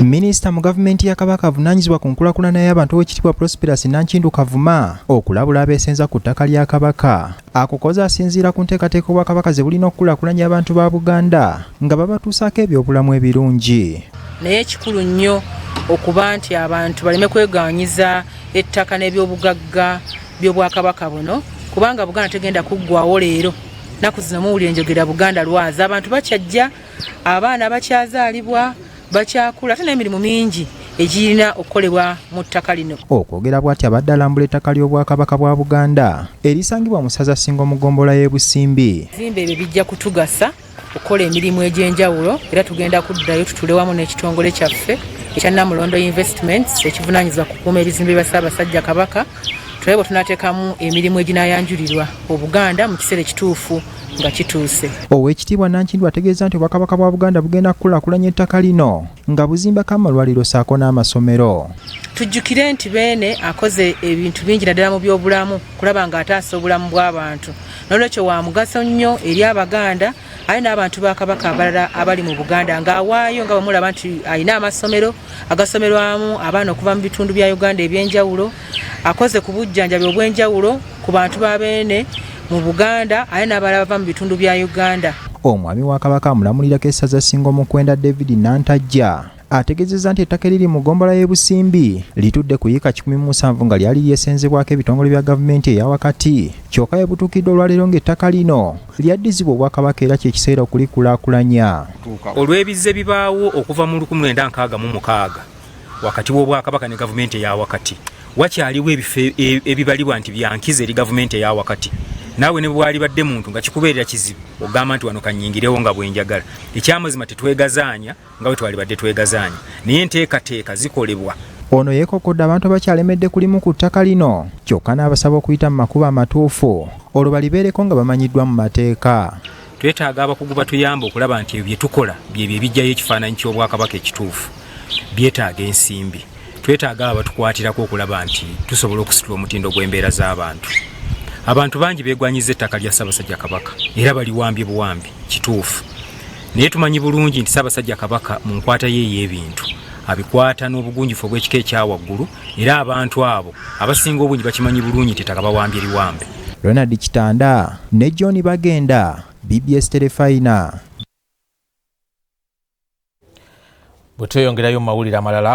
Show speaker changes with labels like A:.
A: Minisita mu gavumenti ya Kabaka avunaanyizibwa ku nkulakulana y'abantu ow'ekitiibwa Prosperous Nankindu Kavuma okulabula abeesenza ku ttaka lya Kabaka. Akokoza asinziira ku nteekateeka Obwakabaka ze bulina okukulakulanya abantu ba Buganda nga babatuusaako ebyobulamu ebirungi.
B: Naye ekikulu nnyo okuba nti abantu baleme kwegaanyiza ettaka n'ebyobugagga by'Obwakabaka buno, kubanga Buganda tegenda kuggwawo leero. Naku zino muwulira enjogera Buganda lwaza, abantu bakyajja, abaana bakyazaalibwa, bakyakula, ate n'emirimu mingi egirina okukolebwa mu ttaka lino.
A: Okwogera bw'ati abadde alambula ettaka ly'Obwakabaka bwa Buganda erisangibwa mu ssaza Ssingo mu ggombolola y'e Busimbi.
B: Ebizimbe ebyo bijja kutugasa okukola emirimu egy'enjawulo, era tugenda kuddayo tutule wamu n'ekitongole kyaffe ekya Namulondo Investments ekivunaanyizibwa ku kukuuma ebizimbe bya Ssaabasajja Kabaka, tulabe bwe tunateekamu emirimu eginaayanjulirwa Obuganda mu kiseera ekituufu nga kituuse.
A: Oweekitiibwa Nankindu ategeeza nti Obwakabaka bwa Buganda bugenda kukulakulanya ettaka lino nga buzimbako amalwaliro ssaako n'amasomero.
B: Tujjukire nti Beene akoze ebintu bingi naddala mu by'obulamu kulaba ng'ataasa obulamu bw'abantu. N'olwekyo wa mugaso nnyo eri Abaganda ali n'abantu ba Kabaka abalala abali mu Buganda ng'awaayo nga bamulaba nti alina amasomero agasomerwamu abaana okuva mu bitundu bya Uganda eby'enjawulo, akoze ku bujjanjabi obw'enjawulo ku bantu ba Beene mu Buganda ali n'abalala bava mu bitundu bya Uganda.
A: Omwami wa Kabaka amulamulirako essaza Ssingo mu Kwenda David Nantajja ategeezezza nti ettaka eriri mu ggombolola y'e Busimbi litudde ku yiika 170 nga lyali lyesenzebwako ebitongole bya gavumenti eya wakati, kyokka yabutuukidde olwaleero ng'ettaka lino lyaddizibwa Obwakabaka era kyekiseera okulikulaakulanya.
C: Olw'ebizze bibaawo okuva mu 1966 wakati w'Obwakabaka ne gavumenti eya wakati, wakyaliwo ebifo ebibalibwa nti byankize eri gavumenti eya wakati. Naawe ne bwali badde muntu nga kikubeerera kizibu ogamba nti wano kannyingirewo nga bwenjagala. Ekyamazima tetwegazaanya nga bwe twali badde twegazaanya, naye enteekateeka zikolebwa.
A: Ono yeekokodde abantu abakyalemedde kulimu ku ttaka lino, kyokka n'abasaba okuyita mu makubo amatuufu olwo balibeereko nga bamanyiddwa mu mateeka.
C: Twetaaga abakugu batuyamba okulaba nti ebyo bye tukola byebyo ebijjayo ekifaananyi ky'Obwakabaka ekituufu. Byetaaga ensimbi. Twetaaga abatukwatirako okulaba nti tusobola okusitula omutindo gw'embeera z'abantu. Abantu bangi beegwanyiza ettaka lya Ssaabasajja Kabaka era baliwambye buwambi kituufu. Naye tumanyi bulungi nti Ssaabasajja Kabaka mu nkwata ye ey'ebintu abikwata n'obugunjufu obw'ekika ekya waggulu, era abantu abo abasinga obungi bakimanyi bulungi nti ettaka bawambye liwambe.
A: Ronald Kitanda ne John Bagenda, BBS Telefina.
D: Bwe tweyongerayo mu mawulire amalala